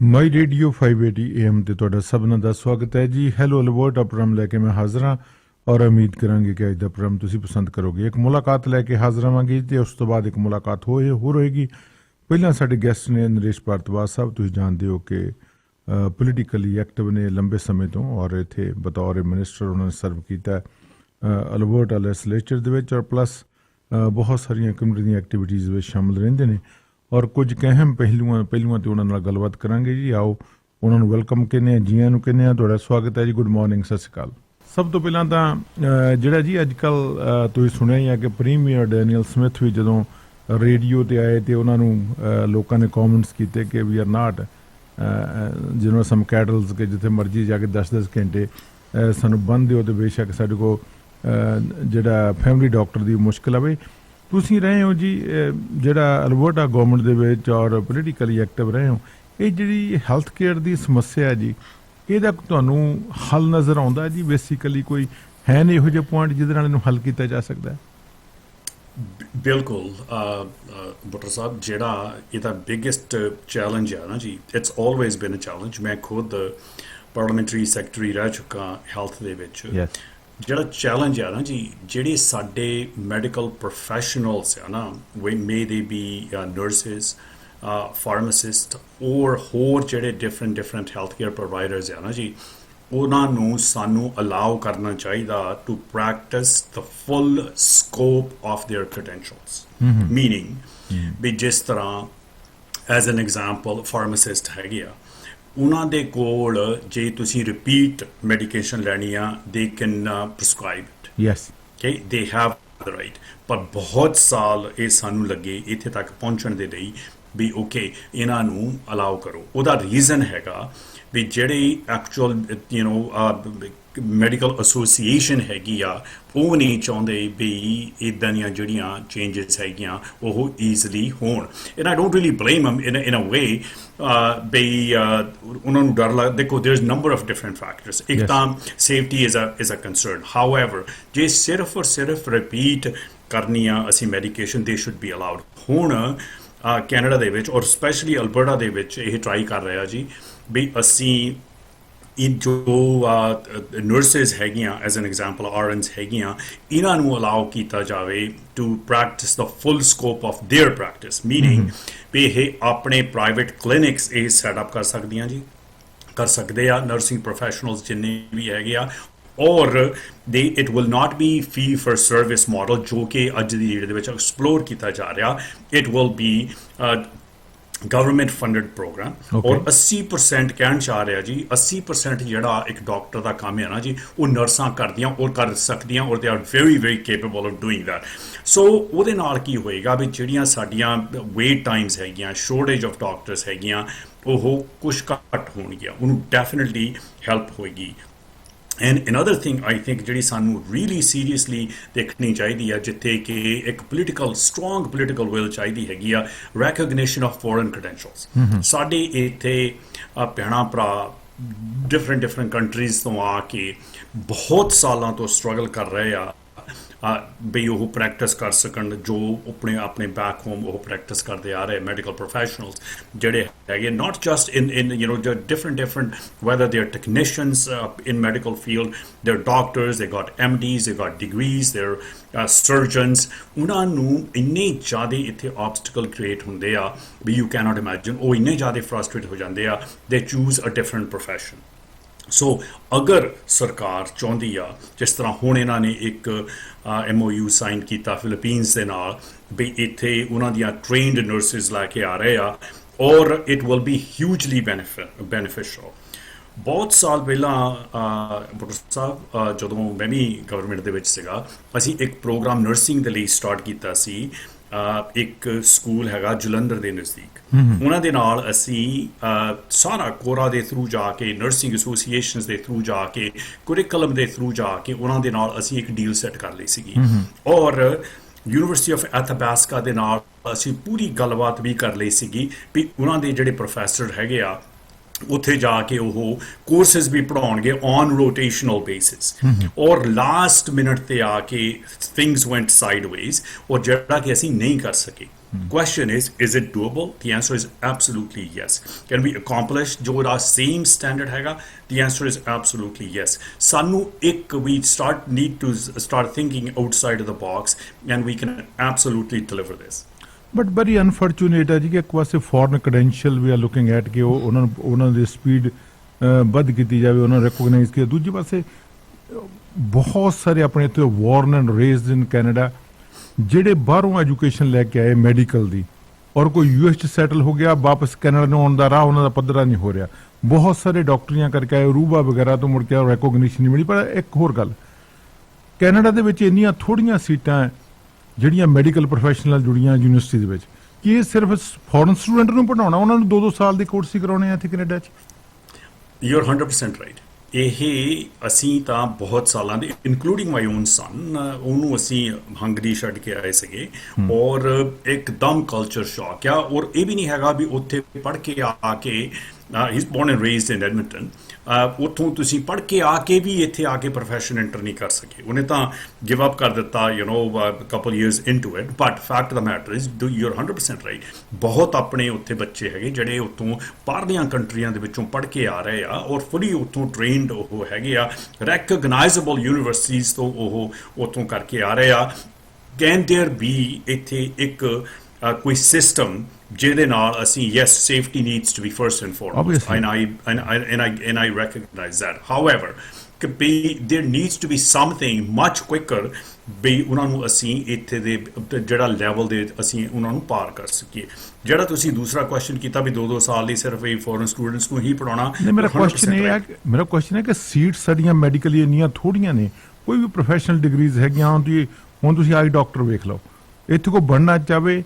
My radio 580 AM ਤੇ ਤੁਹਾਡਾ ਸਭਨਾਂ ਦਾ ਸਵਾਗਤ ਹੈ ਜੀ। ਹੈਲੋ ਅਲਬਰਟ ਪ੍ਰੋਗਰਾਮ ਲੈ ਕੇ ਮੈਂ ਹਾਜ਼ਰ ਹਾਂ ਔਰ ਉਮੀਦ ਕਰਾਂਗੇ ਕਿ ਅੱਜ ਦਾ ਪ੍ਰੋਗਰਾਮ ਤੁਸੀਂ ਪਸੰਦ ਕਰੋਗੇ। ਇੱਕ ਮੁਲਾਕਾਤ ਲੈ ਕੇ ਹਾਜ਼ਰ ਆਵਾਂਗੇ ਤੇ ਉਸ ਤੋਂ ਬਾਅਦ ਇੱਕ ਮੁਲਾਕਾਤ ਹੋਰ ਹੋਏਗੀ। ਪਹਿਲਾਂ ਸਾਡੇ ਗੈਸਟ ਨੇ ਨਰੇਸ਼ ਭਾਰਦਵਾਜ ਸਾਹਿਬ। ਤੁਸੀਂ ਜਾਣਦੇ ਹੋ ਕਿ ਪੋਲੀਟੀਕਲੀ ਐਕਟਿਵ ਨੇ ਲੰਬੇ ਸਮੇਂ ਤੋਂ ਔਰ ਇੱਥੇ ਬਤੌਰ ਮਿਨਿਸਟਰ ਉਹਨਾਂ ਨੇ ਸਰਵ ਕੀਤਾ ਅਲਬਰਟ ਲੈਜਿਸਲੇਚਰ ਦੇ ਵਿੱਚ, ਔਰ ਪਲੱਸ ਬਹੁਤ ਸਾਰੀਆਂ ਕਮਿਊਨਿਟੀ ਦੀਆਂ ਐਕਟੀਵਿਟੀਜ਼ ਵਿੱਚ ਸ਼ਾਮਿਲ ਰਹਿੰਦੇ ਨੇ ਔਰ ਕੁਝ ਅਹਿਮ ਪਹਿਲੂਆਂ ਤੇ ਉਹਨਾਂ ਨਾਲ ਗੱਲਬਾਤ ਕਰਾਂਗੇ ਜੀ। ਆਓ ਉਹਨਾਂ ਨੂੰ ਵੈਲਕਮ ਕਹਿੰਦੇ ਹਾਂ, ਜੀਆਂ ਨੂੰ ਕਹਿੰਦੇ ਹਾਂ। ਤੁਹਾਡਾ ਸਵਾਗਤ ਹੈ ਜੀ। ਗੁੱਡ ਮਾਰਨਿੰਗ, ਸਤਿ ਸ਼੍ਰੀ ਅਕਾਲ। ਸਭ ਤੋਂ ਪਹਿਲਾਂ ਤਾਂ ਜਿਹੜਾ ਜੀ ਅੱਜ ਕੱਲ੍ਹ ਤੁਸੀਂ ਸੁਣਿਆ ਹੀ ਆ ਕਿ ਪ੍ਰੀਮੀਅਰ ਡੈਨੀਅਲ ਸਮਿਥ ਵੀ ਜਦੋਂ ਰੇਡੀਓ 'ਤੇ ਆਏ ਅਤੇ ਉਹਨਾਂ ਨੂੰ ਲੋਕਾਂ ਨੇ ਕੌਮੈਂਟਸ ਕੀਤੇ ਕਿ ਵੀ ਆਰ ਨਾਟ ਜਿਹਨੂੰ ਸਮ ਕੈਟਲਸ ਕਿ ਜਿੱਥੇ ਮਰਜ਼ੀ ਜਾ ਕੇ 10-10 ਘੰਟੇ ਸਾਨੂੰ ਬੰਨ੍ਹ ਦਿਓ ਅਤੇ ਬੇਸ਼ੱਕ ਸਾਡੇ ਕੋਲ ਜਿਹੜਾ ਫੈਮਿਲੀ ਡਾਕਟਰ ਦੀ ਮੁਸ਼ਕਿਲ ਆਵੇ। ਤੁਸੀਂ ਰਹੇ ਹੋ ਜੀ ਜਿਹੜਾ ਅਲਬਰਟਾ ਗੌਰਮੈਂਟ ਦੇ ਵਿੱਚ ਔਰ ਪੋਲੀਟੀਕਲੀ ਐਕਟਿਵ ਰਹੇ ਹੋ, ਇਹ ਜਿਹੜੀ ਹੈਲਥ ਕੇਅਰ ਦੀ ਸਮੱਸਿਆ ਹੈ ਜੀ, ਇਹਦਾ ਤੁਹਾਨੂੰ ਹੱਲ ਨਜ਼ਰ ਆਉਂਦਾ ਜੀ? ਬੇਸਿਕਲੀ ਕੋਈ ਹੈ ਨਹੀਂ ਇਹੋ ਜਿਹੇ ਪੁਆਇੰਟ ਜਿਹਦੇ ਨਾਲ ਇਹਨੂੰ ਹੱਲ ਕੀਤਾ ਜਾ ਸਕਦਾ? ਬਿਲਕੁਲ ਬੁੱਟਰ ਸਾਹਿਬ, ਜਿਹੜਾ ਇਹਦਾ ਬਿਗੇਸਟ ਚੈਲੰਜ ਹੈ ਨਾ ਜੀ, it's always been a challenge. ਮੈਂ ਖੁਦ ਪਾਰਲੀਮੈਂਟਰੀ ਸੈਕਟਰੀ ਰਹਿ ਚੁੱਕਾ ਹੈਲਥ ਦੇ ਵਿੱਚ। ਜਿਹੜਾ ਚੈਲੰਜ ਆ ਨਾ ਜੀ, ਜਿਹੜੇ ਸਾਡੇ ਮੈਡੀਕਲ ਪ੍ਰੋਫੈਸ਼ਨਲਸ ਆ ਨਾ, ਮੇ ਦੇ ਬੀ ਨਰਸਿਸ, ਫਾਰਮਾਸਿਸਟ ਔਰ ਹੋਰ ਜਿਹੜੇ ਡਿਫਰੈਂਟ ਹੈਲਥ ਕੇਅਰ ਪ੍ਰੋਵਾਈਡਰਸ ਆ ਨਾ ਜੀ, ਉਹਨਾਂ ਨੂੰ ਸਾਨੂੰ ਅਲਾਉ ਕਰਨਾ ਚਾਹੀਦਾ to practise the full scope of their credentials. Meaning ਵੀ ਜਿਸ ਤਰ੍ਹਾਂ ਐਜ਼ ਐਨ ਐਗਜ਼ਾਮਪਲ ਫਾਰਮਾਸਿਸਟ ਹੈਗੇ ਆ, ਉਹਨਾਂ ਦੇ ਕੋਲ ਜੇ ਤੁਸੀਂ ਰਿਪੀਟ ਮੈਡੀਕੇਸ਼ਨ ਲੈਣੀ ਆ, they can prescribe it. Yes, okay, they have the right. ਪਰ ਬਹੁਤ ਸਾਲ ਇਹ ਸਾਨੂੰ ਲੱਗੇ ਇੱਥੇ ਤੱਕ ਪਹੁੰਚਣ ਦੇ ਲਈ ਵੀ ਓਕੇ ਇਹਨਾਂ ਨੂੰ ਅਲਾਉ ਕਰੋ। ਉਹਦਾ ਰੀਜ਼ਨ ਹੈਗਾ ਵੀ ਜਿਹੜੀ ਐਕਚੁਅਲ ਮੈਡੀਕਲ ਐਸੋਸੀਏਸ਼ਨ ਹੈਗੀ ਆ, ਉਹ ਨਹੀਂ ਚਾਹੁੰਦੇ ਵੀ ਇੱਦਾਂ ਦੀਆਂ ਜਿਹੜੀਆਂ ਚੇਂਜਸ ਹੈਗੀਆਂ ਉਹ ਈਜ਼ਲੀ ਹੋਣ। And I don't really blame in a way ਵੀ ਉਹਨਾਂ ਨੂੰ ਡਰ ਲੱਗ। ਦੇਖੋ, there is number of different factors. ਇੱਕ ਤਾਂ safety is a concern. However ਜੇ ਸਿਰਫ ਔਰ ਸਿਰਫ ਰਿਪੀਟ ਕਰਨੀ ਆ ਅਸੀਂ ਮੈਡੀਕੇਸ਼ਨ, ਦੇ ਸ਼ੁੱਡ ਬੀ ਅਲਾਉਡ। ਹੁਣ ਕੈਨੇਡਾ ਦੇ ਵਿੱਚ ਔਰ ਸਪੈਸ਼ਲੀ ਅਲਬਰਟਾ ਦੇ ਵਿੱਚ ਇਹ ਟਰਾਈ ਕਰ ਰਿਹਾ ਜੀ ਵੀ ਅਸੀਂ ਇਹ ਜੋ ਨਰਸਿਸ ਹੈਗੀਆਂ, ਐਜ਼ ਐਨ ਐਗਜ਼ਾਮਪਲ RNs ਹੈਗੀਆਂ, ਇਹਨਾਂ ਨੂੰ ਅਲਾਉ ਕੀਤਾ ਜਾਵੇ to practise the full scope of their practice. Meaning ਵੀ ਇਹ ਆਪਣੇ ਪ੍ਰਾਈਵੇਟ ਕਲੀਨਿਕਸ ਇਹ ਸੈਟਅਪ ਕਰ ਸਕਦੀਆਂ ਜੀ, ਕਰ ਸਕਦੇ ਆ ਨਰਸਿੰਗ ਪ੍ਰੋਫੈਸ਼ਨਲਸ ਜਿੰਨੇ ਵੀ ਹੈਗੇ ਆ। ਔਰ it will not be fee for service model, ਜੋ ਕਿ ਅੱਜ ਦੀ ਡੇਟ ਦੇ ਵਿੱਚ ਐਕਸਪਲੋਰ ਕੀਤਾ ਜਾ ਰਿਹਾ। It will be government funded programme. ਔਰ 80% ਕਹਿਣ ਚਾਹ ਰਿਹਾ ਜੀ, 80% ਜਿਹੜਾ ਇੱਕ ਡਾਕਟਰ ਦਾ ਕੰਮ ਹੈ ਨਾ ਜੀ, ਉਹ ਨਰਸਾਂ ਕਰਦੀਆਂ ਔਰ ਕਰ ਸਕਦੀਆਂ, ਔਰ they are very capable of doing that. So ਉਹਦੇ ਨਾਲ ਕੀ ਹੋਏਗਾ ਵੀ ਜਿਹੜੀਆਂ ਸਾਡੀਆਂ ਵੇਟ ਟਾਈਮਸ ਹੈਗੀਆਂ, ਸ਼ੋਰਟੇਜ ਆਫ ਡਾਕਟਰਸ ਹੈਗੀਆਂ, ਉਹ ਕੁਛ ਘੱਟ ਹੋਣਗੀਆਂ, ਉਹਨੂੰ ਡੈਫੀਨਿਟਲੀ ਹੈਲਪ ਹੋਏਗੀ। And another thing I think ਜਿਹੜੀ ਸਾਨੂੰ ਰੀਅਲੀ ਸੀਰੀਅਸਲੀ ਦੇਖਣੀ ਚਾਹੀਦੀ ਆ, ਜਿੱਥੇ ਕਿ ਇੱਕ ਸਟਰੋਂਗ ਪੋਲੀਟੀਕਲ ਵਿਲ ਚਾਹੀਦੀ ਹੈਗੀ ਆ, ਰੈਕਗਨੀਸ਼ਨ ਆਫ ਫੋਰਨ ਕ੍ਰੈਡੈਂਸ਼ੀਅਲਸ। ਸਾਡੇ ਇੱਥੇ ਭੈਣਾਂ ਭਰਾ ਡਿਫਰੈਂਟ ਕੰਟਰੀਜ਼ ਤੋਂ ਆ ਕੇ ਬਹੁਤ ਸਾਲਾਂ ਤੋਂ ਸਟਰਗਲ ਕਰ ਰਹੇ ਆ ਵੀ ਉਹ ਪ੍ਰੈਕਟਿਸ ਕਰ ਸਕਣ, ਜੋ ਆਪਣੇ ਬੈਕ ਹੋਮ ਉਹ ਪ੍ਰੈਕਟਿਸ ਕਰਦੇ ਆ ਰਹੇ ਮੈਡੀਕਲ ਪ੍ਰੋਫੈਸ਼ਨਲਸ ਜਿਹੜੇ ਹੈਗੇ, not just in different whether they are technicians in medical field, they're doctors, they got MDs, they got degrees, they're surgeons। ਉਹਨਾਂ ਨੂੰ ਇੰਨੇ ਜ਼ਿਆਦਾ ਇੱਥੇ ਆਬਸਟੀਕਲ ਕ੍ਰੀਏਟ ਹੁੰਦੇ ਆ ਵੀ ਯੂ ਕੈਨੋਟ ਇਮੈਜਿਨ। ਉਹ ਇੰਨੇ ਜ਼ਿਆਦਾ ਫਰਸਟ੍ਰੇਟ ਹੋ ਜਾਂਦੇ ਆ, ਦੇ ਚੂਜ਼ ਅ ਡਿਫਰੈਂਟ ਪ੍ਰੋਫੈਸ਼ਨ। ਸੋ ਅਗਰ ਸਰਕਾਰ ਚਾਹੁੰਦੀ ਆ, ਜਿਸ ਤਰ੍ਹਾਂ ਹੁਣ ਇਹਨਾਂ ਨੇ ਇੱਕ MOU ਸਾਈਨ ਕੀਤਾ ਫਿਲੀਪੀਨਸ ਦੇ ਨਾਲ ਵੀ ਇੱਥੇ ਉਹਨਾਂ ਦੀਆਂ ਟ੍ਰੇਨਡ ਨਰਸਿਸ ਲੈ ਕੇ ਆ ਰਹੇ ਆ, ਔਰ ਇਟ ਵਿਲ ਬੀ ਹਿਊਜਲੀ ਬੈਨੀਫਿਸ਼ਲ। ਬਹੁਤ ਸਾਲ ਪਹਿਲਾਂ ਬੁੱਟਰ ਸਾਹਿਬ, ਜਦੋਂ ਮੈਂ ਵੀ ਗਵਰਨਮੈਂਟ ਦੇ ਵਿੱਚ ਸੀਗਾ, ਅਸੀਂ ਇੱਕ ਪ੍ਰੋਗਰਾਮ ਨਰਸਿੰਗ ਦੇ ਲਈ ਸਟਾਰਟ ਕੀਤਾ ਸੀ। ਇੱਕ ਸਕੂਲ ਹੈਗਾ ਜਲੰਧਰ ਦੇ ਨਜ਼ਦੀਕ, ਉਹਨਾਂ ਦੇ ਨਾਲ ਅਸੀਂ ਸਾਰਾ ਕੋਰਾ ਦੇ ਥਰੂ ਜਾ ਕੇ, ਨਰਸਿੰਗ ਐਸੋਸੀਏਸ਼ਨਸ ਦੇ ਥਰੂ ਜਾ ਕੇ, ਕੁਰਿਕਲਮ ਦੇ ਥਰੂ ਜਾ ਕੇ ਉਹਨਾਂ ਦੇ ਨਾਲ ਅਸੀਂ ਇੱਕ ਡੀਲ ਸੈੱਟ ਕਰ ਲਈ ਸੀਗੀ। ਔਰ ਯੂਨੀਵਰਸਿਟੀ ਆਫ ਐਥਾਬਾਸਕਾ ਦੇ ਨਾਲ ਅਸੀਂ ਪੂਰੀ ਗੱਲਬਾਤ ਵੀ ਕਰ ਲਈ ਸੀਗੀ ਵੀ ਉਹਨਾਂ ਦੇ ਜਿਹੜੇ ਪ੍ਰੋਫੈਸਰ ਹੈਗੇ ਆ, ਉੱਥੇ ਜਾ ਕੇ ਉਹ ਕੋਰਸਿਸ ਵੀ ਪੜ੍ਹਾਉਣਗੇ ਔਨ ਰੋਟੇਸ਼ਨਲ ਬੇਸਿਸ। ਔਰ ਲਾਸਟ ਮਿਨਟ ਤੇ ਆ ਕੇ ਥਿੰਗਸ ਵੈਂਟ ਸਾਈਡਵੇਜ਼, ਔਰ ਜਿਹੜਾ ਕਿ ਅਸੀਂ ਨਹੀਂ ਕਰ ਸਕੇ। Question is it doable? The answer is absolutely yes. Can we accomplish jo same standard hega? The answer is absolutely yes. Sanu we need to start thinking outside of the box, and we can absolutely deliver this. But very unfortunate है जी कि एक पासे foreign credential we are looking at कि ਉਹਨਾਂ ਦੀ speed ਵੱਧ ਕੀਤੀ ਜਾਵੇ, ਉਹਨਾਂ ਨੂੰ recognize ਕੀਤਾ। ਦੂਜੇ ਪਾਸੇ ਬਹੁਤ ਸਾਰੇ ਆਪਣੇ ਇੱਥੇ born and raised in Canada ਜਿਹੜੇ ਬਾਹਰੋਂ ਐਜੂਕੇਸ਼ਨ ਲੈ ਕੇ ਆਏ ਮੈਡੀਕਲ ਦੀ, ਔਰ ਕੋਈ US 'ਚ ਸੈਟਲ ਹੋ ਗਿਆ, ਵਾਪਸ ਕੈਨੇਡਾ ਨੂੰ ਆਉਣ ਦਾ ਰਾਹ ਉਹਨਾਂ ਦਾ ਪੱਧਰਾ ਨਹੀਂ ਹੋ ਰਿਹਾ। ਬਹੁਤ ਸਾਰੇ ਡਾਕਟਰੀਆਂ ਕਰਕੇ ਆਏ, ਰੂਬਾ ਵਗੈਰਾ ਤੋਂ ਮੁੜ ਕੇ ਰੈਕੋਗਨੀਸ਼ਨ ਨਹੀਂ ਮਿਲੀ। ਪਰ ਇੱਕ ਹੋਰ ਗੱਲ, ਕੈਨੇਡਾ ਦੇ ਵਿੱਚ ਇੰਨੀਆਂ ਥੋੜ੍ਹੀਆਂ ਸੀਟਾਂ ਜਿਹੜੀਆਂ ਮੈਡੀਕਲ ਪ੍ਰੋਫੈਸ਼ਨਲ ਜੁੜੀਆਂ ਯੂਨੀਵਰਸਿਟੀ ਦੇ ਵਿੱਚ, ਕਿ ਇਹ ਸਿਰਫ ਫੋਰਨ ਸਟੂਡੈਂਟ ਨੂੰ ਪੜ੍ਹਾਉਣਾ, ਉਹਨਾਂ ਨੂੰ 2-2 ਸਾਲ ਦੀ ਕੋਰਸ ਹੀ ਕਰਾਉਣੇ ਆ ਇੱਥੇ ਕੈਨੇਡਾ 'ਚ। You're 100% right. ਇਹ ਅਸੀਂ ਤਾਂ ਬਹੁਤ ਸਾਲਾਂ ਦੇ, ਇਨਕਲੂਡਿੰਗ ਮਾਈ ਓਨ ਸਨ, ਉਹਨੂੰ ਅਸੀਂ ਹੰਗਰੀ ਛੱਡ ਕੇ ਆਏ ਸੀਗੇ, ਔਰ ਇੱਕਦਮ ਕਲਚਰ ਸ਼ੌਕ ਆ। ਔਰ ਇਹ ਵੀ ਨਹੀਂ ਹੈਗਾ ਵੀ ਉੱਥੇ ਪੜ੍ਹ ਕੇ ਆ ਕੇ, he is born and raised in Edmonton, ਉੱਥੋਂ ਤੁਸੀਂ ਪੜ੍ਹ ਕੇ ਆ ਕੇ ਵੀ ਇੱਥੇ ਆ ਕੇ ਪ੍ਰੋਫੈਸ਼ਨ ਐਂਟਰ ਨਹੀਂ ਕਰ ਸਕੇ। ਉਹਨੇ ਤਾਂ ਗਿਵ ਅਪ ਕਰ ਦਿੱਤਾ, couple years into it. But fact the matter is your 100% right. ਬਹੁਤ ਆਪਣੇ ਉੱਥੇ ਬੱਚੇ ਹੈਗੇ ਜਿਹੜੇ ਉੱਥੋਂ ਬਾਹਰਲੀਆਂ ਕੰਟਰੀਆਂ ਦੇ ਵਿੱਚੋਂ ਪੜ੍ਹ ਕੇ ਆ ਰਹੇ ਆ, ਔਰ ਫੁੱਲੀ ਉੱਥੋਂ ਟ੍ਰੇਨਡ ਉਹ ਹੈਗੇ ਆ, ਰੈਕਗਨਾਈਜ਼ੇਬਲ ਯੂਨੀਵਰਸਿਟੀਜ਼ ਤੋਂ ਉਹ ਉੱਥੋਂ ਕਰਕੇ ਆ ਰਹੇ ਆ। ਕੈਨ ਦੇਅਰ ਬੀ ਇੱਥੇ ਇੱਕ ਕੋਈ ਸਿਸਟਮ ਜਿਹਦੇ ਨਾਲ ਅਸੀਂ, yes, safety needs to be first and foremost, and I recognize that. However, there needs to be something much quicker ਵੀ ਉਹਨਾਂ ਨੂੰ ਅਸੀਂ ਇੱਥੇ ਦੇ ਜਿਹੜਾ ਲੈਵਲ ਦੇ ਅਸੀਂ ਉਹਨਾਂ ਨੂੰ ਪਾਰ ਕਰ ਸਕੀਏ। ਜਿਹੜਾ ਤੁਸੀਂ ਦੂਸਰਾ ਕੁਐਸਚਨ ਕੀਤਾ ਵੀ 2-2 ਸਾਲ ਲਈ ਸਿਰਫ ਇਹ ਫੋਰਨ ਸਟੂਡੈਂਟਸ ਨੂੰ ਹੀ ਪੜਾਉਣਾ, ਮੇਰਾ ਕੁਐਸਚਨ ਹੈ ਕਿ ਸੀਟਸ ਸਾਡੀਆਂ ਮੈਡੀਕਲੀ ਇੰਨੀਆਂ ਥੋੜ੍ਹੀਆਂ ਨੇ, ਕੋਈ ਵੀ ਪ੍ਰੋਫੈਸ਼ਨਲ ਡਿਗਰੀਜ਼ ਹੈਗੀਆਂ। ਹੁਣ ਤੁਸੀਂ ਆਈ ਡਾਕਟਰ ਵੇਖ ਲਓ, ਇੱਥੇ ਕੋਈ ਬਣਨਾ ਚਾਹਵੇ,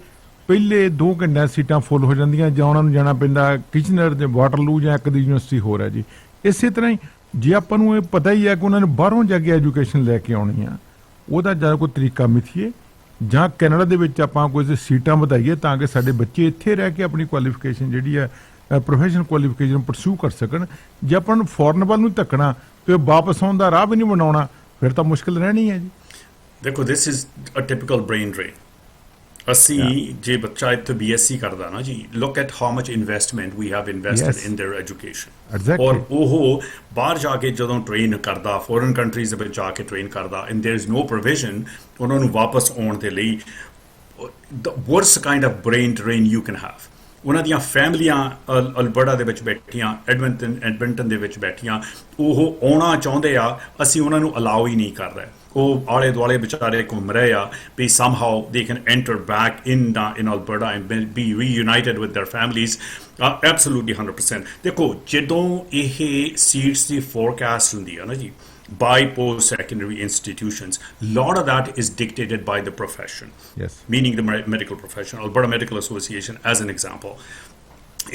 ਪਹਿਲੇ 2 ਘੰਟਿਆਂ ਸੀਟਾਂ ਫੁੱਲ ਹੋ ਜਾਂਦੀਆਂ, ਜਾਂ ਉਹਨਾਂ ਨੂੰ ਜਾਣਾ ਪੈਂਦਾ ਕਿਚਨਰ ਜਾਂ ਵਾਟਰਲੂ ਜਾਂ ਇੱਕ ਦੀ ਯੂਨੀਵਰਸਿਟੀ ਹੋਰ ਹੈ ਜੀ। ਇਸੇ ਤਰ੍ਹਾਂ ਹੀ ਜੇ ਆਪਾਂ ਨੂੰ ਇਹ ਪਤਾ ਹੀ ਹੈ ਕਿ ਉਹਨਾਂ ਨੇ ਬਾਹਰੋਂ ਜਾ ਕੇ ਐਜੂਕੇਸ਼ਨ ਲੈ ਕੇ ਆਉਣੀ ਆ, ਉਹਦਾ ਜਾਂ ਕੋਈ ਤਰੀਕਾ ਮਿਥੀਏ, ਜਾਂ ਕੈਨੇਡਾ ਦੇ ਵਿੱਚ ਆਪਾਂ ਕੋਈ ਸੀਟਾਂ ਵਧਾਈਏ ਤਾਂ ਕਿ ਸਾਡੇ ਬੱਚੇ ਇੱਥੇ ਰਹਿ ਕੇ ਆਪਣੀ ਕੁਆਲੀਫਿਕੇਸ਼ਨ ਜਿਹੜੀ ਹੈ ਪ੍ਰੋਫੈਸ਼ਨਲ ਕੁਆਲੀਫਿਕੇਸ਼ਨ ਪਰਸੂ ਕਰ ਸਕਣ। ਜੇ ਆਪਾਂ ਨੂੰ ਫੋਰਨ ਵੱਲ ਨੂੰ ਧੱਕਣਾ ਤੇ ਵਾਪਸ ਆਉਣ ਦਾ ਰਾਹ ਵੀ ਨਹੀਂ ਬਣਾਉਣਾ, ਫਿਰ ਤਾਂ ਮੁਸ਼ਕਿਲ ਰਹਿਣੀ ਹੈ ਜੀ। ਦੇਖੋ, this is a typical brain drain. ਅਸੀਂ ਜੇ ਬੱਚਾ ਇੱਥੇ BSc ਕਰਦਾ ਨਾ ਜੀ, look at how much investment we have invested in their education. ਔਰ ਉਹ ਬਾਹਰ ਜਾ ਕੇ ਜਦੋਂ ਟ੍ਰੇਨ ਕਰਦਾ, ਫੋਰਨ ਕੰਟਰੀਜ਼ ਦੇ ਵਿੱਚ ਜਾ ਕੇ ਟ੍ਰੇਨ ਕਰਦਾ, and there is no provision ਉਹਨਾਂ ਨੂੰ ਵਾਪਸ ਆਉਣ ਦੇ ਲਈ, the worst kind of brain drain you can have. ਉਹਨਾਂ ਦੀਆਂ ਫੈਮਲੀਆਂ ਅਲਬਰਟਾ ਦੇ ਵਿੱਚ ਬੈਠੀਆਂ, ਐਡਮਿੰਟਨ ਦੇ ਵਿੱਚ ਬੈਠੀਆਂ, ਉਹ ਆਉਣਾ ਚਾਹੁੰਦੇ ਆ, ਅਸੀਂ ਉਹਨਾਂ ਨੂੰ ਅਲਾਉ ਹੀ ਨਹੀਂ ਕਰ ਰਹੇ। ਉਹ ਆਲੇ ਦੁਆਲੇ ਵਿਚਾਰੇ ਘੁੰਮ ਰਹੇ ਆ ਵੀ somehow they can enter back in Alberta and be reunited with their families. Absolutely 100%. ਦੇਖੋ, ਜਦੋਂ ਇਹ ਸੀਟਸ ਦੀ forecast ਹੁੰਦੀ ਆ ਨਾ ਜੀ by post-secondary institutions, lot of that is dictated by the profession. Yes. Meaning the medical profession. Alberta Medical Association as an example.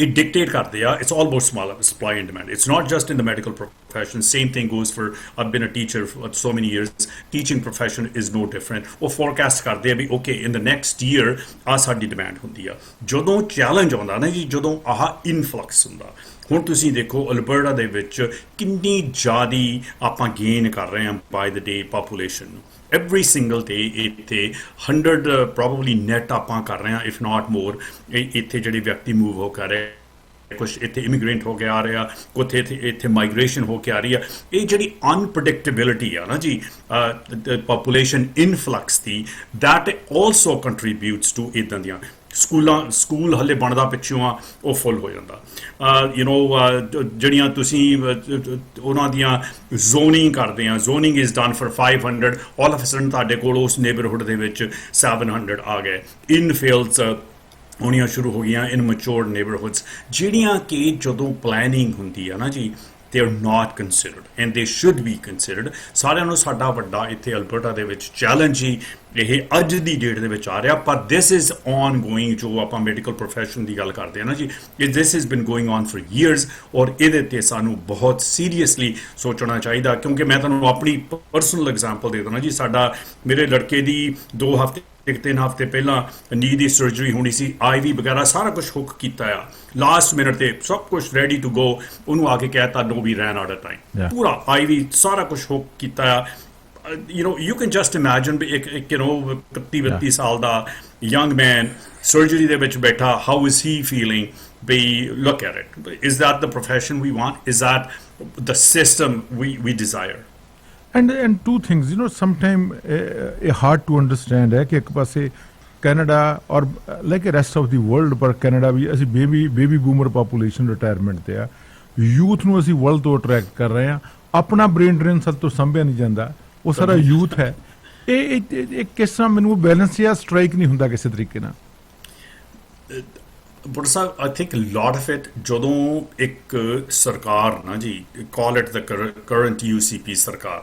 It dictate ਕਰਦੇ ਆ, it's all about supply and demand. It's not just in the medical profession. Same thing goes for, I've been a teacher for so many years. Teaching profession is no different. ਉਹ forecast ਕਰਦੇ ਆ ਵੀ okay, in the next year ਆ ਸਾਡੀ demand ਹੁੰਦੀ ਆ। ਜਦੋਂ challenge ਆਉਂਦਾ ਨਾ ਜੀ, ਜਦੋਂ ਆਹ ਇਨਫਲਕਸ ਹੁੰਦਾ, ਹੁਣ ਤੁਸੀਂ ਦੇਖੋ ਅਲਬਰਟਾ ਦੇ ਵਿੱਚ ਕਿੰਨੀ ਜ਼ਿਆਦੀ ਆਪਾਂ ਗੇਨ ਕਰ ਰਹੇ ਹਾਂ ਬਾਈ ਦ ਡੇ ਪਾਪੂਲੇਸ਼ਨ ਨੂੰ। every single day ਇੱਥੇ 100 probably net ਆਪਾਂ ਕਰ ਰਹੇ ਹਾਂ, if not more। ਇੱਥੇ ਜਿਹੜੇ ਵਿਅਕਤੀ ਮੂਵ ਹੋ ਕਰ ਰਹੇ, ਕੁਛ ਇੱਥੇ ਇਮੀਗ੍ਰੈਂਟ ਹੋ ਕੇ ਆ ਰਹੇ ਆ, ਕੁਛ ਇੱਥੇ ਮਾਈਗ੍ਰੇਸ਼ਨ ਹੋ ਕੇ ਆ ਰਹੀ ਆ। ਇਹ ਜਿਹੜੀ ਅਨਪ੍ਰੈਡਿਕਟੇਬਿਲਿਟੀ ਆ ਨਾ ਜੀ population ਇਨਫਲਕਸ the, that also ਕੰਟਰੀਬਿਊਟਸ to ਇੱਦਾਂ ਦੀਆਂ ਸਕੂਲ ਹਲੇ ਬਣਦਾ ਪਿੱਛੋਂ ਆ, ਉਹ ਫੁੱਲ ਹੋ ਜਾਂਦਾ। ਜਿਹੜੀਆਂ ਤੁਸੀਂ ਉਹਨਾਂ ਦੀਆਂ ਜ਼ੋਨਿੰਗ ਕਰਦੇ ਆ, zoning is done for 500, all of a sudden ਤੁਹਾਡੇ ਕੋਲ ਉਸ ਨੇਬਰਹੁੱਡ ਦੇ ਵਿੱਚ 700 ਆ ਗਏ। ਇਨਫੀਲਡਸ ਹੋਣੀਆਂ ਸ਼ੁਰੂ ਹੋ ਗਈਆਂ, ਇਨ ਮੈਚੋਰਡ ਨੇਬਰਹੁੱਡਸ, ਜਿਹੜੀਆਂ ਕਿ ਜਦੋਂ ਪਲੈਨਿੰਗ ਹੁੰਦੀ ਆ ਨਾ ਜੀ, they are not considered and they should be considered। ਸਾਰਿਆਂ ਨੂੰ ਸਾਡਾ ਵੱਡਾ ਇੱਥੇ ਅਲਬਰਟਾ ਦੇ ਵਿੱਚ ਚੈਲੰਜ ਹੀ ਇਹ ਅੱਜ ਦੀ ਡੇਟ ਦੇ ਵਿੱਚ ਆ ਰਿਹਾ, ਪਰ ਦਿਸ ਇਜ਼ ਔਨ ਗੋਇੰਗ। ਜੋ ਆਪਾਂ ਮੈਡੀਕਲ ਪ੍ਰੋਫੈਸ਼ਨ ਦੀ ਗੱਲ ਕਰਦੇ ਹਾਂ ਨਾ ਜੀ, ਦਿਸ ਇਜ਼ ਬਿਨ ਗੋਇੰਗ ਔਨ ਫॉर ਈਅਰਸ, ਔਰ ਇਹਦੇ 'ਤੇ ਸਾਨੂੰ ਬਹੁਤ ਸੀਰੀਅਸਲੀ ਸੋਚਣਾ ਚਾਹੀਦਾ। ਕਿਉਂਕਿ ਮੈਂ ਤੁਹਾਨੂੰ ਆਪਣੀ ਪਰਸਨਲ ਐਗਜ਼ਾਮਪਲ ਦੇ ਦਿੰਦਾ ਜੀ, ਮੇਰੇ ਲੜਕੇ ਦੀ 2 ਹਫ਼ਤੇ 3 ਹਫ਼ਤੇ ਪਹਿਲਾਂ ਨੀ ਦੀ ਸਰਜਰੀ ਹੋਣੀ ਸੀ, IV ਵਗੈਰਾ ਸਾਰਾ ਕੁਛ ਹੁੱਕ ਕੀਤਾ ਆ, ਲਾਸਟ ਮਿੰਟ ਤੇ ਸਭ ਕੁਛ ਰੈਡੀ ਟੂ ਗੋ, ਉਹਨੂੰ ਆ ਕੇ ਕਹਿਤਾ ਨੋ ਵੀ ਰੈਨ ਆਊਟ ਆਫ ਟਾਈਮ। ਪੂਰਾ IV ਸਾਰਾ ਕੁਛ ਹੁੱਕ ਕੀਤਾ ਆ, you can just imagine ਵੀ ਇੱਕ 32 ਸਾਲ ਦਾ young man surgery ਦੇ ਵਿੱਚ ਬੈਠਾ, how is he feeling? Be look at it. Is that the profession we want? Is that the system we desire? And two things, sometimes hard to understand है कि एक पासे Canada और like rest of the world, ਪਰ Canada ਵੀ ਅਸੀਂ baby ਬੂਮਰ population retirement ਤੇ ਆ, youth ਨੂੰ ਅਸੀਂ ਵਰਲਡ ਤੋਂ ਅਟਰੈਕਟ ਕਰ ਰਹੇ ਆ, ਆਪਣਾ ਬ੍ਰੇਨ ਡਰੇਨ ਸਭ ਤੋਂ ਸੰਭਿਆ ਨਹੀਂ ਜਾਂਦਾ, ਉਹ ਸਾਰਾ ਯੂਥ ਹੈ। ਇਹ ਕਿਸ ਤਰ੍ਹਾਂ ਮੈਨੂੰ ਬੈਲੈਂਸ ਜਾਂ ਸਟ੍ਰਾਈਕ ਨਹੀਂ ਹੁੰਦਾ ਕਿਸੇ ਤਰੀਕੇ ਨਾਲ? But sir, I think a lot of it, ਜਦੋਂ ਇੱਕ ਸਰਕਾਰ ਨਾ ਜੀ, call it the current UCP ਸਰਕਾਰ,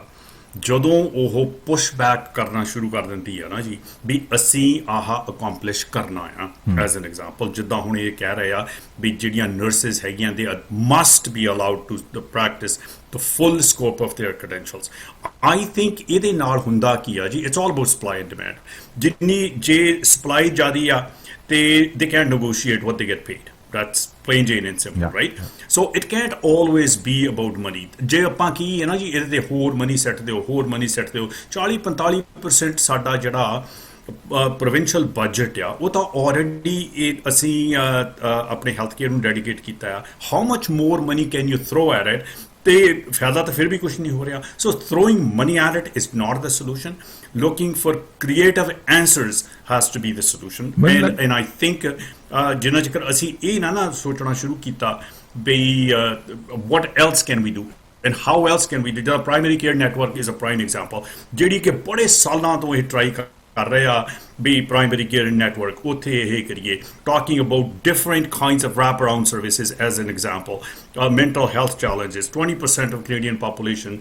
ਜਦੋਂ ਉਹ ਪੁਸ਼ ਬੈਕ ਕਰਨਾ ਸ਼ੁਰੂ ਕਰ ਦਿੰਦੀ ਹੈ ਨਾ ਜੀ, ਵੀ ਅਸੀਂ ਆਹ ਅਕੰਪਲਿਸ਼ ਕਰਨਾ ਆ, ਐਜ਼ ਐਨ ਐਗਜ਼ਾਮਪਲ ਜਿੱਦਾਂ ਹੁਣ ਇਹ ਕਹਿ ਰਹੇ ਆ ਵੀ ਜਿਹੜੀਆਂ ਨਰਸਿਸ ਹੈਗੀਆਂ they must be allowed to practise the full scope of their credentials. I think ਇਹਦੇ ਨਾਲ ਹੁੰਦਾ ਕੀ ਆ ਜੀ, it's all about supply and demand. ਜਿੰਨੀ ਜੇ ਸਪਲਾਈ ਜ਼ਿਆਦੀ ਆ ਤੇ they can't negotiate what they get paid. That's plain Jane and simple, yeah, right? Yeah. So it can't always be about money. ਜੇ ਆਪਾਂ ਕੀ ਹੈ ਨਾ ਜੀ, ਇਹਦੇ ਤੇ ਹੋਰ ਮਨੀ ਸੈੱਟ ਦਿਓ, ਹੋਰ ਮਨੀ ਸੈੱਟ ਦਿਓ, 40-45% ਸਾਡਾ ਜਿਹੜਾ ਪ੍ਰੋਵਿੰਸ਼ੀਅਲ ਬਜਟ ਆ ਉਹ ਤਾਂ ਆਲਰੇਡੀ ਅਸੀਂ ਆਪਣੇ ਹੈਲਥ ਕੇਅਰ ਨੂੰ ਡੈਡੀਕੇਟ ਕੀਤਾ ਆ। How much more money can you throw at it? ਤੇ ਫਾਇਦਾ ਤਾਂ ਫਿਰ ਵੀ ਕੁਛ ਨਹੀਂ ਹੋ ਰਿਹਾ। So throwing money at it is not the solution. Looking for creative answers has to be the solution. And I think ਜਿੰਨਾ ਚਿਰ ਅਸੀਂ ਇਹ ਨਾ ਸੋਚਣਾ ਸ਼ੁਰੂ ਕੀਤਾ ਵੀ what else can we do and how else can we do? The primary care network is a prime example, ਜਿਹੜੀ ਕਿ ਬੜੇ ਸਾਲਾਂ ਤੋਂ ਇਹ ਟਰਾਈ ਕਰ ਰਹੇ ਆ ਵੀ ਪ੍ਰਾਇਮਰੀ ਕੇਅਰ ਨੈਟਵਰਕ ਉੱਥੇ ਇਹ ਕਰੀਏ, talking about different kinds of wrap around services as an example. Mental health challenges, 20% of Canadian population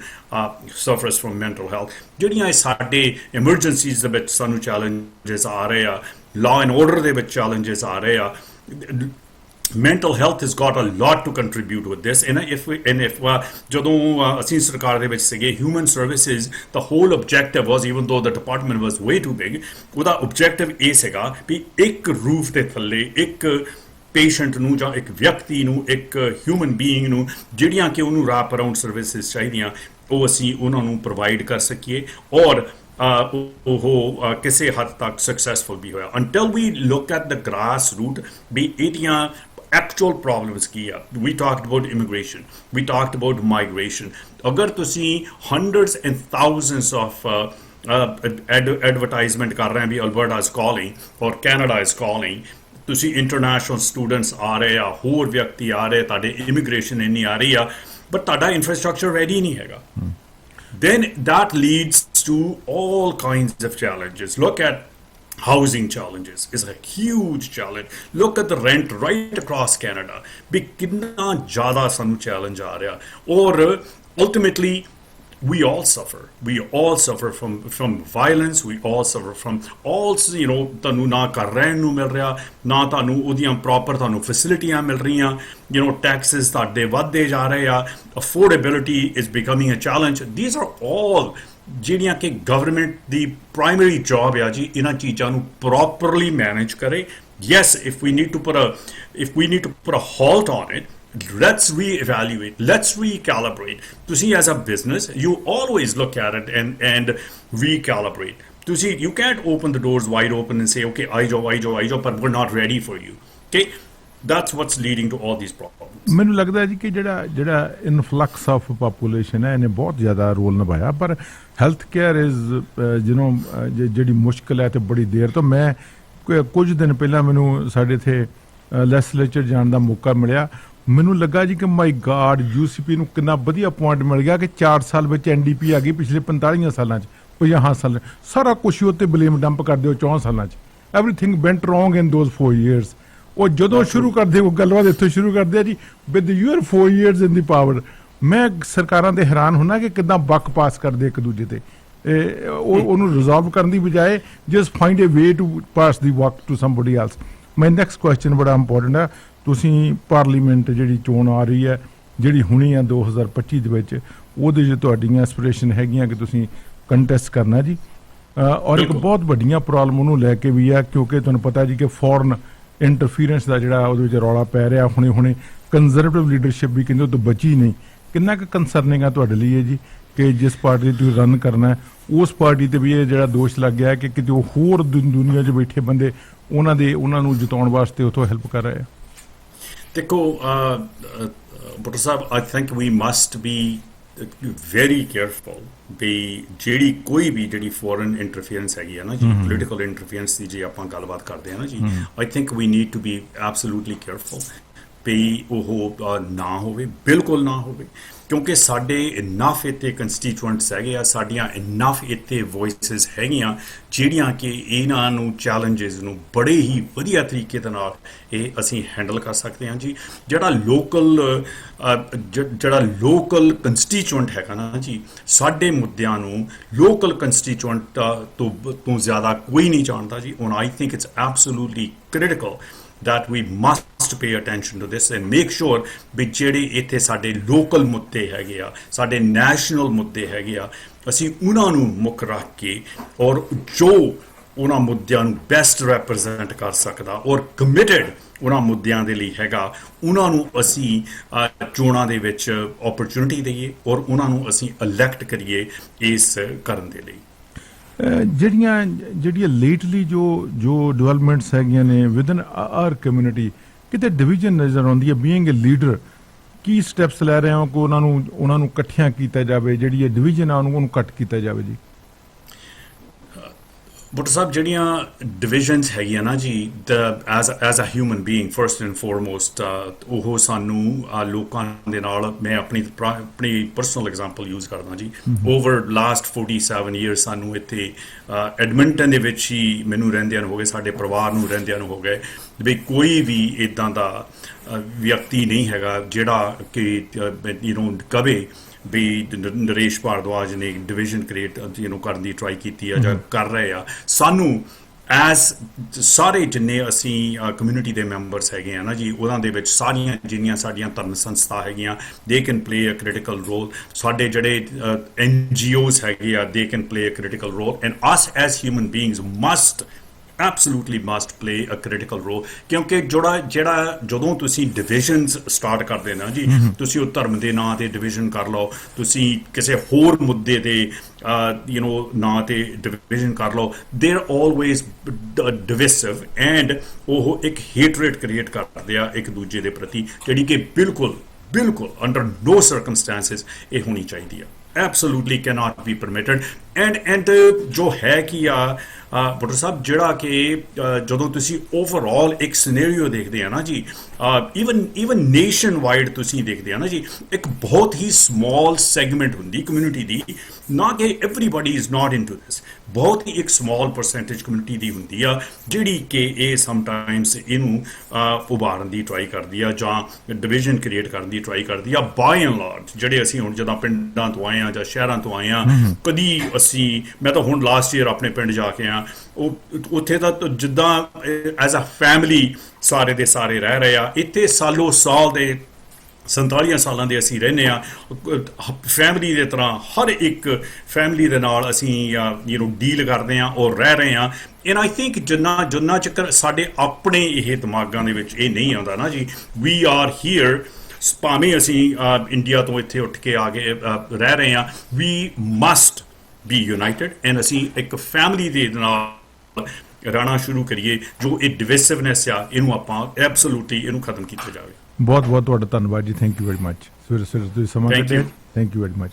suffers from mental health. ਜਿਹੜੀਆਂ ਇਹ ਸਾਡੇ ਐਮਰਜੈਂਸੀਜ਼ ਦੇ ਵਿੱਚ ਸਾਨੂੰ ਚੈਲੰਜਸ ਆ ਰਹੇ ਆ, ਲਾਅ ਐਂਡ ਆਰਡਰ ਦੇ ਵਿੱਚ ਚੈਲੰਜਸ ਆ ਰਹੇ ਆ, mental health has got a lot to contribute with this. And if ਜਦੋਂ ਅਸੀਂ ਸਰਕਾਰ ਦੇ ਵਿੱਚ ਸੀਗੇ, human services, the whole objective was, even though the department was way too big, ਉਹਦਾ objective ਇਹ ਸੀਗਾ ਵੀ ਇੱਕ ਰੂਫ ਦੇ ਥੱਲੇ ਇੱਕ ਪੇਸ਼ੈਂਟ ਨੂੰ ਜਾਂ ਇੱਕ ਵਿਅਕਤੀ ਨੂੰ, ਇੱਕ ਹਿਊਮਨ ਬੀਇੰਗ ਨੂੰ ਜਿਹੜੀਆਂ ਕਿ ਉਹਨੂੰ ਰੈਪ ਅਰਾਊਂਡ ਸਰਵਿਸਿਜ਼ ਚਾਹੀਦੀਆਂ ਉਹ ਅਸੀਂ ਉਹਨਾਂ ਨੂੰ ਪ੍ਰੋਵਾਈਡ ਕਰ ਸਕੀਏ, ਔਰ ਉਹ ਕਿਸੇ ਹੱਦ ਤੱਕ ਸਕਸੈਸਫੁਲ ਵੀ ਹੋਇਆ। Until we look at the grass root ਵੀ ਇਹਦੀਆਂ actual problems ਕੀ ਆ। We talked about immigration, we talked about migration. ਅਗਰ ਤੁਸੀਂ hundreds and thousands of advertisement ਕਰ ਰਹੇ ਵੀ Alberta is calling or Canada is calling, ਤੁਸੀਂ international students ਆ ਰਹੇ ਆ, ਹੋਰ ਵਿਅਕਤੀ ਆ ਰਹੇ, ਤੁਹਾਡੇ immigration ਇੰਨੀ ਆ ਰਹੀ ਆ, but ਤੁਹਾਡਾ infrastructure ready ਨਹੀਂ ਹੈਗਾ, then that leads to all kinds of challenges. Look at housing challenges is a huge challenge. Look at the rent right across Canada. Big kitna jada sanu challenge aa raha, or ultimately we all suffer. We all suffer from violence. We all suffer from also, tanu na kar rehn nu mil raha, na tanu odiyan proper tanu facilities mil rahiyan, taxes tade vadde ja rahe a, affordability is becoming a challenge. These are all ਜਿਹੜੀਆਂ ਕਿ government ਦੀ primary job ਆ ਜੀ, ਇਹਨਾਂ ਚੀਜ਼ਾਂ ਨੂੰ properly manage ਕਰੇ। Yes, if we need to put a halt on it, let's re-evaluate, let's recalibrate. ਤੁਸੀਂ as a business, you always look at it and recalibrate. ਤੁਸੀਂ, you can't open the doors wide open and say, okay, ਆਈ ਜਾਓ, but we're not ready for you. Okay, that's what's leading to all these problems. ਮੈਨੂੰ ਲੱਗਦਾ ਜੀ ਕਿ ਜਿਹੜਾ ਇਨਫਲਕਸ of population ਹੈ ਇਹਨੇ ਬਹੁਤ ਜ਼ਿਆਦਾ ਰੋਲ ਨਿਭਾਇਆ, ਪਰ ਹੈਲਥ ਕੇਅਰ ਇਜ਼ ਜਿਹੜੀ ਮੁਸ਼ਕਿਲ ਹੈ ਤੇ ਬੜੀ ਦੇਰ ਤੋਂ। ਮੈਂ ਕੁਝ ਦਿਨ ਪਹਿਲਾਂ ਮੈਨੂੰ ਸਾਡੇ ਇੱਥੇ ਲੈਜਿਸਲੇਚਰ ਜਾਣ ਦਾ ਮੌਕਾ ਮਿਲਿਆ, ਮੈਨੂੰ ਲੱਗਾ ਜੀ ਕਿ ਮਾਈ ਗਾਡ, UCP ਨੂੰ ਕਿੰਨਾ ਵਧੀਆ ਪੁਆਇੰਟ ਮਿਲ ਗਿਆ ਕਿ 4 ਸਾਲ ਵਿੱਚ NDP ਆ ਗਈ, ਪਿਛਲੇ 45 ਸਾਲਾਂ 'ਚ 50 ਸਾਲਾਂ ਸਾਰਾ ਕੁਛ ਉੱਤੇ ਬਲੇਮ ਡੰਪ ਕਰਦੇ ਹੋ 4 ਸਾਲਾਂ 'ਚ। Everything ਵੈਂਟ wrong in those 4 years। ਉਹ ਜਦੋਂ ਸ਼ੁਰੂ ਕਰਦੇ ਉਹ ਗੱਲਬਾਤ ਇੱਥੋਂ ਸ਼ੁਰੂ ਕਰਦੇ ਆ ਜੀ, with your 4 years in the power. ਮੈਂ ਸਰਕਾਰਾਂ ਦੇ ਹੈਰਾਨ ਹੁੰਦਾ ਕਿ ਕਿੱਦਾਂ ਬੱਕ ਪਾਸ ਕਰਦੇ ਇੱਕ ਦੂਜੇ ਤੇ, ਉਹਨੂੰ ਰਿਜ਼ੋਲਵ ਕਰਨ ਦੀ ਬਜਾਏ just find a way to pass the work to somebody else. My next question ਬੜਾ ਇੰਪੋਰਟੈਂਟ ਹੈ। ਤੁਸੀਂ ਪਾਰਲੀਮੈਂਟ ਜਿਹੜੀ ਚੋਣ ਆ ਰਹੀ ਹੈ, ਜਿਹੜੀ ਹੁਣੀ ਆ 2025 ਦੇ ਵਿੱਚ, ਉਹਦੇ 'ਚ ਤੁਹਾਡੀਆਂ ਐਸਪੀਰੇਸ਼ਨ ਹੈਗੀਆਂ ਕਿ ਤੁਸੀਂ ਕੰਟੈਸਟ ਕਰਨਾ ਜੀ, ਔਰ ਇੱਕ ਬਹੁਤ ਵੱਡੀਆਂ ਪ੍ਰੋਬਲਮ ਉਹਨੂੰ ਲੈ ਕੇ ਵੀ ਆ, ਕਿਉਂਕਿ ਤੁਹਾਨੂੰ ਪਤਾ ਜੀ ਕਿ ਫੋਰਨ ਇੰਟਰਫੀਰੈਂਸ ਦਾ ਜਿਹੜਾ ਉਹਦੇ ਵਿੱਚ ਰੌਲਾ ਪੈ ਰਿਹਾ ਹੁਣੇ ਕੰਜ਼ਰਵੇਟਿਵ ਲੀਡਰਸ਼ਿਪ ਵੀ ਕਹਿੰਦੇ ਉਹ ਤੋਂ ਬਚੀ ਨਹੀਂ। ਕਿੰਨਾ ਕੁ ਕੰਸਰਨਿੰਗ ਆ ਤੁਹਾਡੇ ਲਈ ਜੀ ਕਿ ਜਿਸ ਪਾਰਟੀ ਤੁਸੀਂ ਰਨ ਕਰਨਾ ਉਸ ਪਾਰਟੀ ਤੇ ਵੀ ਇਹ ਜਿਹੜਾ ਦੋਸ਼ ਲੱਗ ਗਿਆ ਕਿ ਕਿਤੇ ਉਹ ਹੋਰ ਦੁਨੀਆ 'ਚ ਬੈਠੇ ਬੰਦੇ ਉਹਨਾਂ ਨੂੰ ਜਿਤਾਉਣ ਵਾਸਤੇ ਉੱਥੋਂ ਹੈਲਪ ਕਰ ਰਹੇ ਆ? ਦੇਖੋ Buttar Sahib, I think we must be very careful ਵੀ ਜਿਹੜੀ ਫੋਰਨ ਇੰਟਰਫੀਅਰੈਂਸ ਹੈਗੀ ਆ ਨਾ ਜੀ, ਪੋਲੀਟੀਕਲ ਇੰਟਰਫੀਅਰੈਂਸ ਦੀ ਜੇ ਆਪਾਂ ਗੱਲਬਾਤ ਕਰਦੇ ਆ ਨਾ ਜੀ, I think we need to be absolutely careful ਵੀ ਉਹ ਨਾ ਹੋਵੇ, ਬਿਲਕੁਲ ਨਾ ਹੋਵੇ, ਕਿਉਂਕਿ ਸਾਡੇ ਇਨਫ ਇੱਥੇ ਕੰਸਟੀਚੂਐਂਟਸ ਹੈਗੇ ਆ, ਸਾਡੀਆਂ ਇਨਫ ਇੱਥੇ ਵੋਇਸਿਸ ਹੈਗੀਆਂ ਜਿਹੜੀਆਂ ਕਿ ਇਹਨਾਂ ਨੂੰ ਚੈਲੰਜਸ ਨੂੰ ਬੜੇ ਹੀ ਵਧੀਆ ਤਰੀਕੇ ਦੇ ਨਾਲ ਇਹ ਅਸੀਂ ਹੈਂਡਲ ਕਰ ਸਕਦੇ ਹਾਂ ਜੀ। ਜਿਹੜਾ ਲੋਕਲ ਕੰਸਟੀਚੂਐਂਟ ਹੈਗਾ ਨਾ ਜੀ, ਸਾਡੇ ਮੁੱਦਿਆਂ ਨੂੰ ਲੋਕਲ ਕੰਸਟੀਚੂਐਂਟ ਤੋਂ ਜ਼ਿਆਦਾ ਕੋਈ ਨਹੀਂ ਜਾਣਦਾ ਜੀ। ਹੁਣ I think it's absolutely critical that we must pay attention to this and make sure ਵੀ ਜਿਹੜੇ ਇੱਥੇ ਸਾਡੇ ਲੋਕਲ ਮੁੱਦੇ ਹੈਗੇ ਆ, ਸਾਡੇ ਨੈਸ਼ਨਲ ਮੁੱਦੇ ਹੈਗੇ ਆ, ਅਸੀਂ ਉਹਨਾਂ ਨੂੰ ਮੁੱਖ ਰੱਖ ਕੇ ਔਰ ਜੋ ਉਹਨਾਂ ਮੁੱਦਿਆਂ ਨੂੰ ਬੈਸਟ ਰੈਪਰੈਜ਼ੈਂਟ ਕਰ ਸਕਦਾ ਔਰ ਕਮਿਟਡ ਉਹਨਾਂ ਮੁੱਦਿਆਂ ਦੇ ਲਈ ਹੈਗਾ, ਉਹਨਾਂ ਨੂੰ ਅਸੀਂ ਚੋਣਾਂ ਦੇ ਵਿੱਚ ਓਪਰਚੁਨਿਟੀ ਦਈਏ ਔਰ ਉਹਨਾਂ ਨੂੰ ਅਸੀਂ ਇਲੈਕਟ ਕਰੀਏ ਇਸ ਕਰਨ ਦੇ ਲਈ। ਜਿਹੜੀਆਂ ਲੇਟਲੀ ਜੋ ਡਿਵੈਲਪਮੈਂਟਸ ਹੈਗੀਆਂ ਨੇ ਵਿਦਨ ਆਰ ਕਮਿਊਨਿਟੀ, ਕਿਤੇ ਡਿਵੀਜ਼ਨ ਨਜ਼ਰ ਆਉਂਦੀ ਹੈ। ਬੀਇੰਗ ਏ ਲੀਡਰ, ਕੀ ਸਟੈਪਸ ਲੈ ਰਹੇ ਹੋ ਕਿ ਉਹਨਾਂ ਨੂੰ ਇਕੱਠਿਆਂ ਕੀਤਾ ਜਾਵੇ, ਜਿਹੜੀ ਇਹ ਡਿਵੀਜ਼ਨ ਆ ਉਹਨੂੰ ਕੱਟ ਕੀਤਾ ਜਾਵੇ ਜੀ? ਬੁੱਟਰ ਸਾਹਿਬ, ਜਿਹੜੀਆਂ ਡਿਵੀਜ਼ਨਸ ਹੈਗੀਆਂ ਨਾ ਜੀ, as a human being first and foremost, ਉਹ ਸਾਨੂੰ ਲੋਕਾਂ ਦੇ ਨਾਲ, ਮੈਂ ਆਪਣੀ ਪਰਸਨਲ ਐਗਜ਼ਾਮਪਲ ਯੂਜ਼ ਕਰਦਾ ਜੀ, ਓਵਰ ਲਾਸਟ 47 ਈਅਰਸ ਸਾਨੂੰ ਇੱਥੇ ਐਡਮਿੰਟਨ ਦੇ ਵਿੱਚ ਹੀ ਮੈਨੂੰ ਰਹਿੰਦਿਆਂ ਨੂੰ ਹੋ ਗਏ, ਸਾਡੇ ਪਰਿਵਾਰ ਨੂੰ ਰਹਿੰਦਿਆਂ ਨੂੰ ਹੋ ਗਏ ਵੀ ਕੋਈ ਵੀ ਇੱਦਾਂ ਦਾ ਵਿਅਕਤੀ ਨਹੀਂ ਹੈਗਾ ਜਿਹੜਾ ਕਿ ਕਵੇ ਵੀ ਨਰੇਸ਼ ਭਾਰਦਵਾਜ ਨੇ ਡਿਵੀਜ਼ਨ ਕ੍ਰੀਏਟ ਕਰਨ ਦੀ ਟਰਾਈ ਕੀਤੀ ਆ ਜਾਂ ਕਰ ਰਹੇ ਆ। ਸਾਨੂੰ ਐਜ਼ ਸਾਰੇ ਜਿੰਨੇ ਅਸੀਂ ਕਮਿਊਨਿਟੀ ਦੇ ਮੈਂਬਰਸ ਹੈਗੇ ਆ ਨਾ ਜੀ, ਉਹਨਾਂ ਦੇ ਵਿੱਚ ਸਾਰੀਆਂ ਜਿੰਨੀਆਂ ਸਾਡੀਆਂ ਧਰਮ ਸੰਸਥਾ ਹੈਗੀਆਂ, they can play a critical role. ਸਾਡੇ ਜਿਹੜੇ NGOs ਹੈਗੇ ਆ, they can play a critical role, and us as human beings must absolutely must play a critical role, ਕਿਉਂਕਿ ਜਿਹੜਾ ਜਦੋਂ ਤੁਸੀਂ ਡਿਵੀਜ਼ਨਸ ਸਟਾਰਟ ਕਰਦੇ ਨਾ ਜੀ, ਤੁਸੀਂ ਉਹ ਧਰਮ ਦੇ ਨਾਂ ਤੇ ਡਿਵੀਜ਼ਨ ਕਰ ਲਓ, ਤੁਸੀਂ ਕਿਸੇ ਹੋਰ ਮੁੱਦੇ ਦੇ ਨਾਂ ਤੇ ਡਿਵੀਜ਼ਨ ਕਰ ਲਓ, ਦੇ ਆਰ ਆਲਵੇਜ਼ ਡਿਵਿਸਿਵ ਐਂਡ ਉਹ ਇੱਕ ਹੇਟਰੇਟ ਕ੍ਰੀਏਟ ਕਰਦੇ ਆ ਇੱਕ ਦੂਜੇ ਦੇ ਪ੍ਰਤੀ, ਜਿਹੜੀ ਕਿ ਬਿਲਕੁਲ ਅੰਡਰ ਨੋ ਸਰਕਮਸਟੈਂਸਿਸ ਇਹ ਹੋਣੀ ਚਾਹੀਦੀ ਆ। Absolutely cannot be permitted and ਜੋ ਹੈ ਕੀ ਆ ਬੁੱਟਰ ਸਾਹਿਬ, ਜਿਹੜਾ ਕਿ ਜਦੋਂ ਤੁਸੀਂ ਓਵਰਆਲ ਇੱਕ ਸਿਨੈਰੀਓ ਦੇਖਦੇ ਆ ਨਾ ਜੀ, ਈਵਨ ਨੇਸ਼ਨ ਵਾਈਡ ਤੁਸੀਂ ਦੇਖਦੇ ਆ ਨਾ ਜੀ, ਇੱਕ ਬਹੁਤ ਹੀ ਸਮਾਲ ਸੈਗਮੈਂਟ ਹੁੰਦੀ ਕਮਿਊਨਿਟੀ ਦੀ, ਨਾ ਕਿ ਐਵਰੀਬਾਡੀ ਇਜ਼ ਨਾਟ ਇਨਟੂ ਦਿਸ, ਬਹੁਤ ਹੀ ਇੱਕ ਸਮਾਲ ਪਰਸੈਂਟੇਜ ਕਮਿਊਨਿਟੀ ਦੀ ਹੁੰਦੀ ਆ ਜਿਹੜੀ ਕਿ ਇਹ ਸਮਟਾਈਮਸ ਇਹਨੂੰ ਉਭਾਰਨ ਦੀ ਟਰਾਈ ਕਰਦੀ ਆ ਜਾਂ ਡਿਵੀਜ਼ਨ ਕ੍ਰੀਏਟ ਕਰਨ ਦੀ ਟਰਾਈ ਕਰਦੀ ਆ। ਬਾਈ ਐਂਡ ਲਾਰਜ ਜਿਹੜੇ ਅਸੀਂ ਹੁਣ ਜਦੋਂ ਪਿੰਡਾਂ ਤੋਂ ਆਏ ਆ ਜਾਂ ਸ਼ਹਿਰਾਂ ਤੋਂ ਆਏ ਆ, ਕਦੀ ਮੈਂ ਤਾਂ ਹੁਣ ਲਾਸਟ ਈਅਰ ਆਪਣੇ ਪਿੰਡ ਜਾ ਕੇ ਆ, ਉੱਥੇ ਤਾਂ ਜਿੱਦਾਂ ਐਜ਼ ਅ ਫੈਮਿਲੀ ਸਾਰੇ ਦੇ ਸਾਰੇ ਰਹਿ ਰਹੇ ਆ। ਇੱਥੇ ਸਾਲੋ ਸਾਲ ਦੇ 47 ਸਾਲਾਂ ਦੇ ਅਸੀਂ ਰਹਿੰਦੇ ਆ ਫੈਮਿਲੀ ਦੇ ਤਰ੍ਹਾਂ, ਹਰ ਇੱਕ ਫੈਮਿਲੀ ਦੇ ਨਾਲ ਅਸੀਂ ਡੀਲ ਕਰਦੇ ਆ ਔਰ ਰਹਿ ਰਹੇ ਆ। ਐਂਡ ਆਈ ਥਿੰਕ ਜਿੰਨਾ ਚੱਕਰ ਸਾਡੇ ਆਪਣੇ ਇਹ ਦਿਮਾਗਾਂ ਦੇ ਵਿੱਚ ਇਹ ਨਹੀਂ ਆਉਂਦਾ ਨਾ ਜੀ, ਵੀ ਆਰ ਹੀਅਰ, ਭਾਵੇਂ ਅਸੀਂ ਇੰਡੀਆ ਤੋਂ ਇੱਥੇ ਉੱਠ ਕੇ ਆ ਗਏ ਰਹਿ ਰਹੇ ਆ, ਵੀ ਮਸਟ ਬੀ ਯੂਨਾਈਟਿਡ ਐਂਡ ਅਸੀਂ ਇੱਕ ਫੈਮਿਲੀ ਦੇ ਨਾਲ ਰਹਿਣਾ ਸ਼ੁਰੂ ਕਰੀਏ। ਜੋ ਇਹ ਡਿਵਿਸਿਵਨੈਸ ਆ, ਇਹਨੂੰ ਆਪਾਂ ਐਬਸੋਲੂਟਲੀ ਇਹਨੂੰ ਖਤਮ ਕੀਤਾ ਜਾਵੇ। ਬਹੁਤ ਤੁਹਾਡਾ ਧੰਨਵਾਦ ਜੀ, ਥੈਂਕ ਯੂ ਵੈਰੀ ਮਚ। ਸਵੇਰੇ ਤੁਸੀਂ ਸਮਾਂ ਕੱਢਿਆ, ਥੈਂਕ ਯੂ ਵੈਰੀ ਮਚ।